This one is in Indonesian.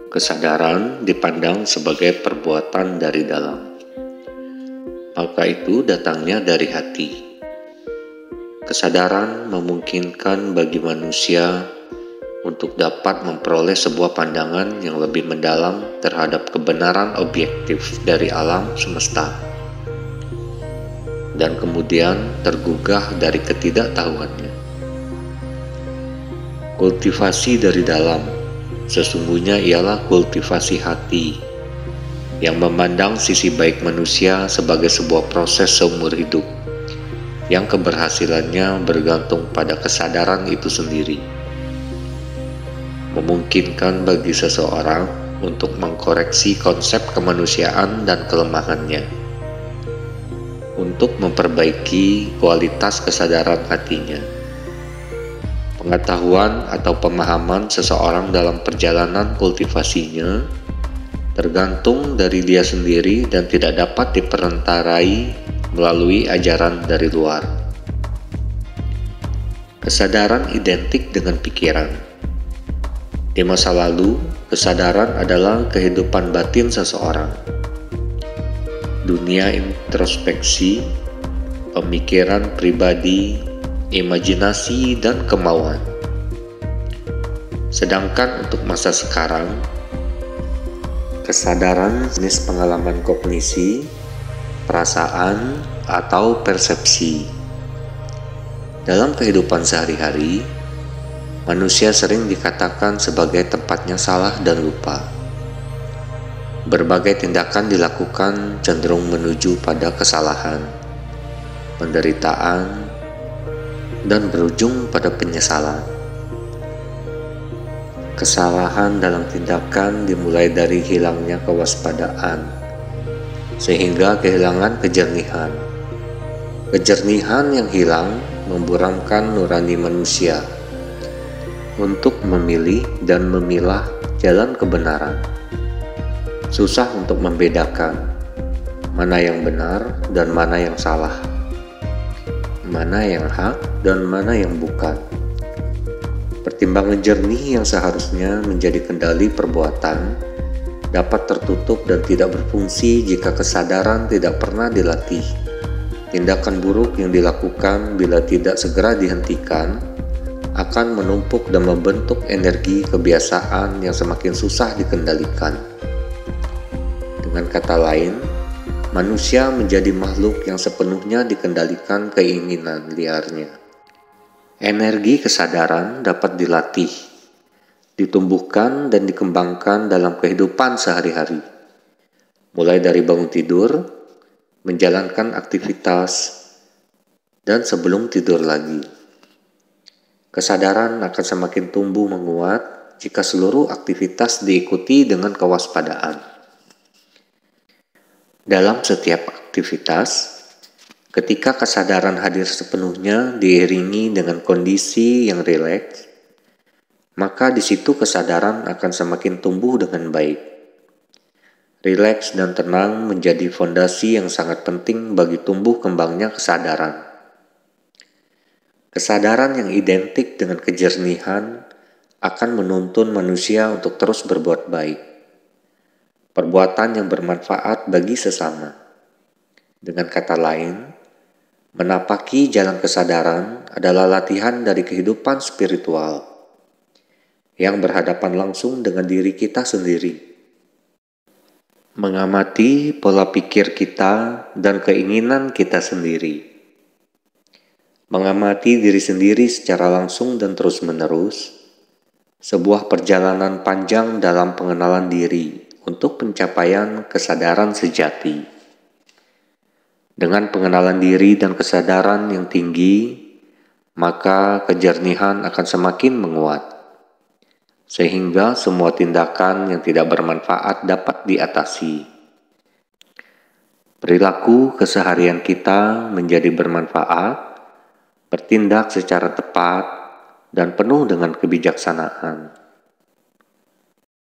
Kesadaran dipandang sebagai perbuatan dari dalam, maka itu datangnya dari hati. Kesadaran memungkinkan bagi manusia untuk dapat memperoleh sebuah pandangan yang lebih mendalam terhadap kebenaran objektif dari alam semesta, dan kemudian tergugah dari ketidaktahuannya. Kultivasi dari dalam sesungguhnya ialah kultivasi hati yang memandang sisi baik manusia sebagai sebuah proses seumur hidup yang keberhasilannya bergantung pada kesadaran itu sendiri. Memungkinkan bagi seseorang untuk mengkoreksi konsep kemanusiaan dan kelemahannya, untuk memperbaiki kualitas kesadaran hatinya. Pengetahuan atau pemahaman seseorang dalam perjalanan kultivasinya tergantung dari dia sendiri dan tidak dapat diperantarai melalui ajaran dari luar. Kesadaran identik dengan pikiran. Di masa lalu, kesadaran adalah kehidupan batin seseorang. Dunia introspeksi, pemikiran pribadi, imajinasi, dan kemauan. Sedangkan untuk masa sekarang, kesadaran jenis pengalaman kognisi, perasaan, atau persepsi. Dalam kehidupan sehari-hari, manusia sering dikatakan sebagai tempatnya salah dan lupa. Berbagai tindakan dilakukan cenderung menuju pada kesalahan, penderitaan, dan berujung pada penyesalan. Kesalahan dalam tindakan dimulai dari hilangnya kewaspadaan, sehingga kehilangan kejernihan. Kejernihan yang hilang memburamkan nurani manusia untuk memilih dan memilah jalan kebenaran. Susah untuk membedakan mana yang benar dan mana yang salah, mana yang hak dan mana yang bukan. Pertimbangan jernih yang seharusnya menjadi kendali perbuatan dapat tertutup dan tidak berfungsi jika kesadaran tidak pernah dilatih. Tindakan buruk yang dilakukan bila tidak segera dihentikan akan menumpuk dan membentuk energi kebiasaan yang semakin susah dikendalikan. Dengan kata lain, manusia menjadi makhluk yang sepenuhnya dikendalikan keinginan liarnya. Energi kesadaran dapat dilatih, ditumbuhkan dan dikembangkan dalam kehidupan sehari-hari. Mulai dari bangun tidur, menjalankan aktivitas, dan sebelum tidur lagi. Kesadaran akan semakin tumbuh menguat jika seluruh aktivitas diikuti dengan kewaspadaan. Dalam setiap aktivitas, ketika kesadaran hadir sepenuhnya diiringi dengan kondisi yang rileks, maka di situ kesadaran akan semakin tumbuh dengan baik. Rileks dan tenang menjadi fondasi yang sangat penting bagi tumbuh kembangnya kesadaran. Kesadaran yang identik dengan kejernihan akan menuntun manusia untuk terus berbuat baik. Perbuatan yang bermanfaat bagi sesama. Dengan kata lain, menapaki jalan kesadaran adalah latihan dari kehidupan spiritual yang berhadapan langsung dengan diri kita sendiri. Mengamati pola pikir kita dan keinginan kita sendiri. Mengamati diri sendiri secara langsung dan terus-menerus, sebuah perjalanan panjang dalam pengenalan diri untuk pencapaian kesadaran sejati. Dengan pengenalan diri dan kesadaran yang tinggi, maka kejernihan akan semakin menguat, sehingga semua tindakan yang tidak bermanfaat dapat diatasi. Perilaku keseharian kita menjadi bermanfaat, bertindak secara tepat, dan penuh dengan kebijaksanaan.